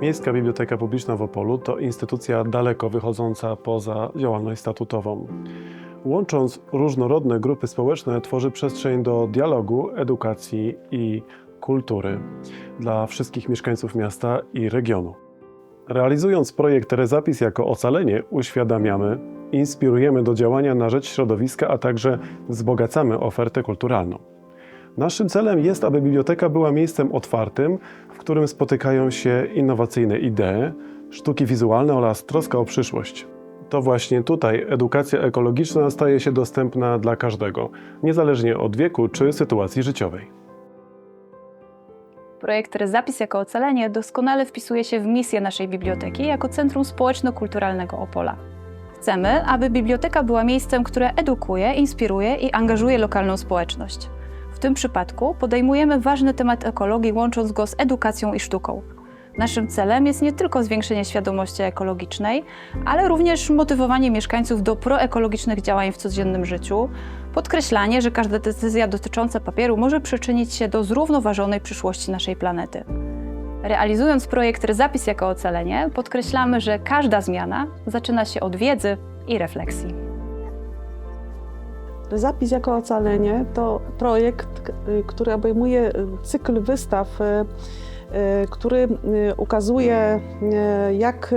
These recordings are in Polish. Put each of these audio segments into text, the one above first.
Miejska Biblioteka Publiczna w Opolu to instytucja daleko wychodząca poza działalność statutową. Łącząc różnorodne grupy społeczne, tworzy przestrzeń do dialogu, edukacji i kultury dla wszystkich mieszkańców miasta i regionu. Realizując projekt Rezapis jako ocalenie, uświadamiamy, inspirujemy do działania na rzecz środowiska, a także wzbogacamy ofertę kulturalną. Naszym celem jest, aby biblioteka była miejscem otwartym, w którym spotykają się innowacyjne idee, sztuki wizualne oraz troska o przyszłość. To właśnie tutaj edukacja ekologiczna staje się dostępna dla każdego, niezależnie od wieku czy sytuacji życiowej. Projekt Rezapis jako ocalenie doskonale wpisuje się w misję naszej biblioteki jako Centrum Społeczno-Kulturalnego Opola. Chcemy, aby biblioteka była miejscem, które edukuje, inspiruje i angażuje lokalną społeczność. W tym przypadku podejmujemy ważny temat ekologii, łącząc go z edukacją i sztuką. Naszym celem jest nie tylko zwiększenie świadomości ekologicznej, ale również motywowanie mieszkańców do proekologicznych działań w codziennym życiu, podkreślanie, że każda decyzja dotycząca papieru może przyczynić się do zrównoważonej przyszłości naszej planety. Realizując projekt Rezapis jako ocalenie, podkreślamy, że każda zmiana zaczyna się od wiedzy i refleksji. Zapis jako ocalenie to projekt, który obejmuje cykl wystaw, który ukazuje, jak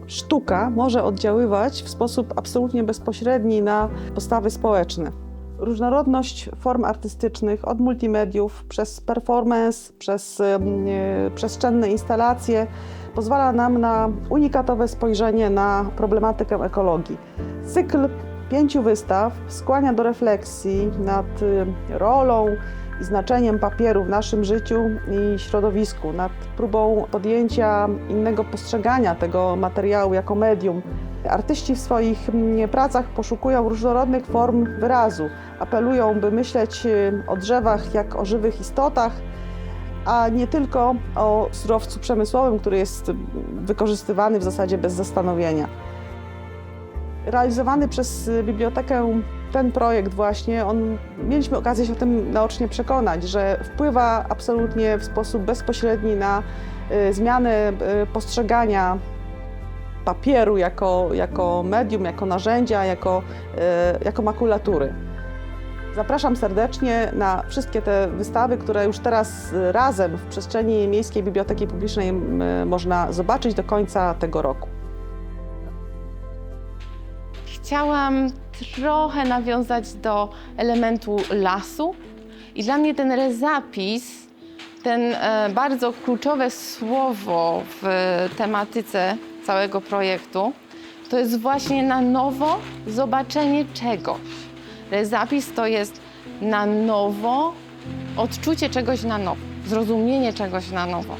sztuka może oddziaływać w sposób absolutnie bezpośredni na postawy społeczne. Różnorodność form artystycznych, od multimediów, przez performance, przez przestrzenne instalacje, pozwala nam na unikatowe spojrzenie na problematykę ekologii. Cykl 5 wystaw skłania do refleksji nad rolą i znaczeniem papieru w naszym życiu i środowisku, nad próbą podjęcia innego postrzegania tego materiału jako medium. Artyści w swoich pracach poszukują różnorodnych form wyrazu, apelują, by myśleć o drzewach jak o żywych istotach, a nie tylko o surowcu przemysłowym, który jest wykorzystywany w zasadzie bez zastanowienia. Realizowany przez bibliotekę ten projekt właśnie, mieliśmy okazję się o tym naocznie przekonać, że wpływa absolutnie w sposób bezpośredni na zmianę postrzegania papieru jako medium, jako narzędzia, jako makulatury. Zapraszam serdecznie na wszystkie te wystawy, które już teraz razem w przestrzeni Miejskiej Biblioteki Publicznej można zobaczyć do końca tego roku. Chciałam trochę nawiązać do elementu lasu i dla mnie ten rezapis, ten bardzo kluczowe słowo w tematyce całego projektu, to jest właśnie na nowo zobaczenie czegoś. Rezapis to jest na nowo odczucie czegoś na nowo, zrozumienie czegoś na nowo.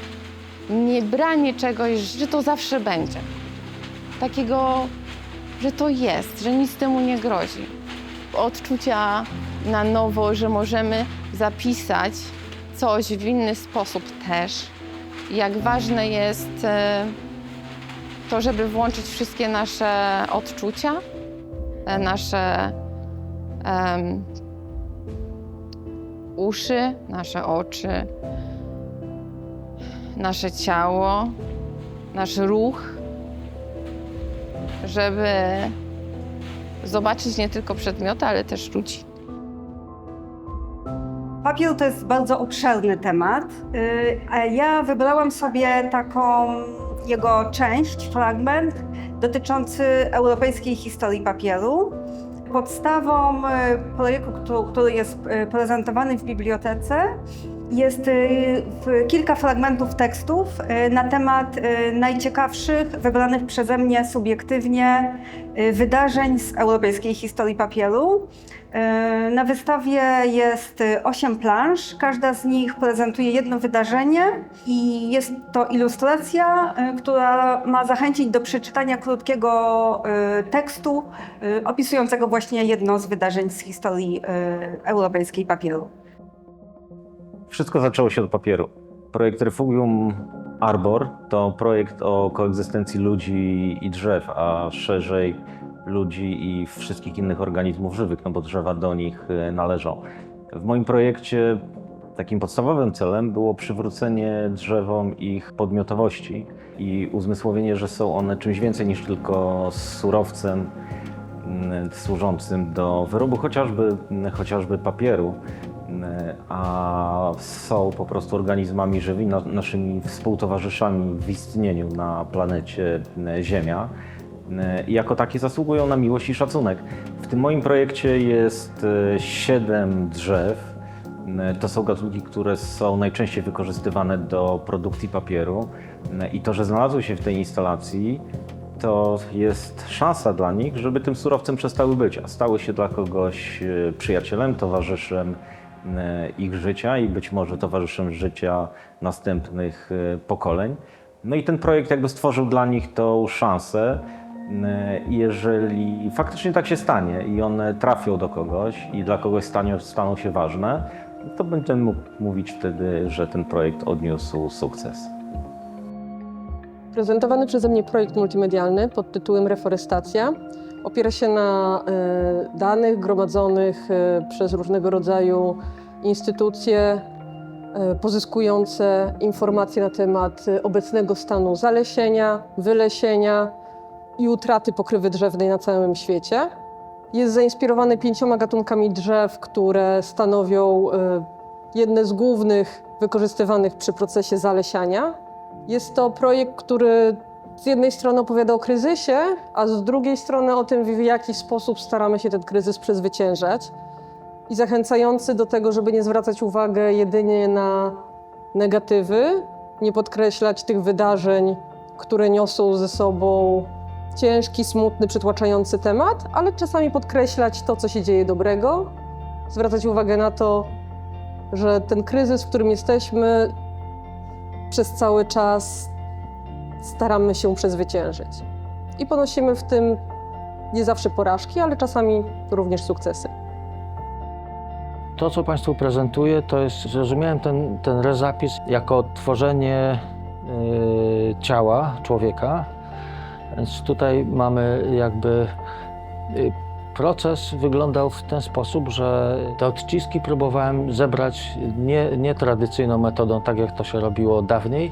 Nie branie czegoś, że to zawsze będzie. Takiego, że to jest, że nic temu nie grozi. Odczucia na nowo, że możemy zapisać coś w inny sposób też. Jak ważne jest to, żeby włączyć wszystkie nasze odczucia, nasze uszy, nasze oczy, nasze ciało, nasz ruch, żeby zobaczyć nie tylko przedmioty, ale też ludzi. Papier to jest bardzo obszerny temat, a ja wybrałam sobie taką jego część, fragment dotyczący europejskiej historii papieru. Podstawą projektu, który jest prezentowany w bibliotece, jest kilka fragmentów tekstów na temat najciekawszych, wybranych przeze mnie subiektywnie wydarzeń z europejskiej historii papieru. Na wystawie jest 8 plansz, każda z nich prezentuje jedno wydarzenie i jest to ilustracja, która ma zachęcić do przeczytania krótkiego tekstu opisującego właśnie jedno z wydarzeń z historii europejskiej papieru. Wszystko zaczęło się od papieru. Projekt Refugium Arbor to projekt o koegzystencji ludzi i drzew, a szerzej ludzi i wszystkich innych organizmów żywych, no bo drzewa do nich należą. W moim projekcie Takim podstawowym celem było przywrócenie drzewom ich podmiotowości i uzmysłowienie, że są one czymś więcej niż tylko surowcem służącym do wyrobu chociażby papieru, a są po prostu organizmami żywymi, naszymi współtowarzyszami w istnieniu na planecie Ziemia. I jako takie zasługują na miłość i szacunek. W tym moim projekcie jest 7 drzew. To są gatunki, które są najczęściej wykorzystywane do produkcji papieru. I to, że znalazły się w tej instalacji, to jest szansa dla nich, żeby tym surowcem przestały być, a stały się dla kogoś przyjacielem, towarzyszem ich życia i być może towarzyszem życia następnych pokoleń. No i ten projekt jakby stworzył dla nich tą szansę. Jeżeli faktycznie tak się stanie i one trafią do kogoś i dla kogoś staną się ważne, to będziemy mógł mówić wtedy, że ten projekt odniósł sukces. Prezentowany przeze mnie projekt multimedialny pod tytułem Reforestacja opiera się na danych gromadzonych przez różnego rodzaju instytucje pozyskujące informacje na temat obecnego stanu zalesienia, wylesienia i utraty pokrywy drzewnej na całym świecie. Jest zainspirowany 5 gatunkami drzew, które stanowią jedne z głównych wykorzystywanych przy procesie zalesiania. Jest to projekt, który z jednej strony opowiada o kryzysie, a z drugiej strony o tym, w jaki sposób staramy się ten kryzys przezwyciężać. I zachęcający do tego, żeby nie zwracać uwagi jedynie na negatywy, nie podkreślać tych wydarzeń, które niosą ze sobą ciężki, smutny, przytłaczający temat, ale czasami podkreślać to, co się dzieje dobrego, zwracać uwagę na to, że ten kryzys, w którym jesteśmy, przez cały czas staramy się przezwyciężyć. I ponosimy w tym nie zawsze porażki, ale czasami również sukcesy. To, co Państwu prezentuję, to jest, zrozumiałem ten rezapis jako tworzenie ciała człowieka. Więc tutaj mamy jakby proces wyglądał w ten sposób, że te odciski próbowałem zebrać nie tradycyjną metodą, tak jak to się robiło dawniej,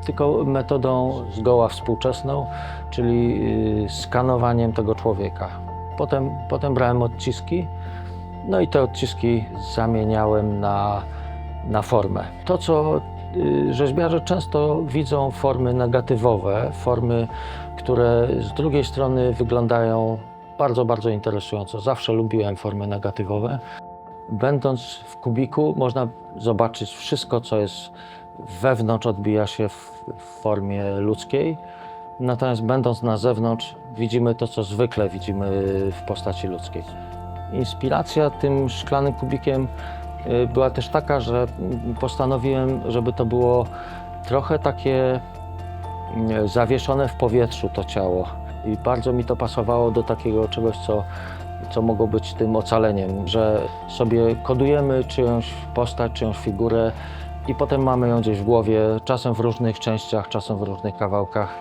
tylko metodą zgoła współczesną, czyli skanowaniem tego człowieka. Potem brałem odciski, no i te odciski zamieniałem na formę. To, co rzeźbiarze często widzą formy negatywowe, formy, które z drugiej strony wyglądają bardzo, bardzo interesująco. Zawsze lubiłem formy negatywowe. Będąc w kubiku można zobaczyć wszystko, co jest wewnątrz, odbija się w formie ludzkiej. Natomiast będąc na zewnątrz widzimy to, co zwykle widzimy w postaci ludzkiej. Inspiracja tym szklanym kubikiem była też taka, że postanowiłem, żeby to było trochę takie zawieszone w powietrzu to ciało. I bardzo mi to pasowało do takiego czegoś, co mogło być tym ocaleniem, że sobie kodujemy czyjąś postać, czyjąś figurę i potem mamy ją gdzieś w głowie, czasem w różnych częściach, czasem w różnych kawałkach.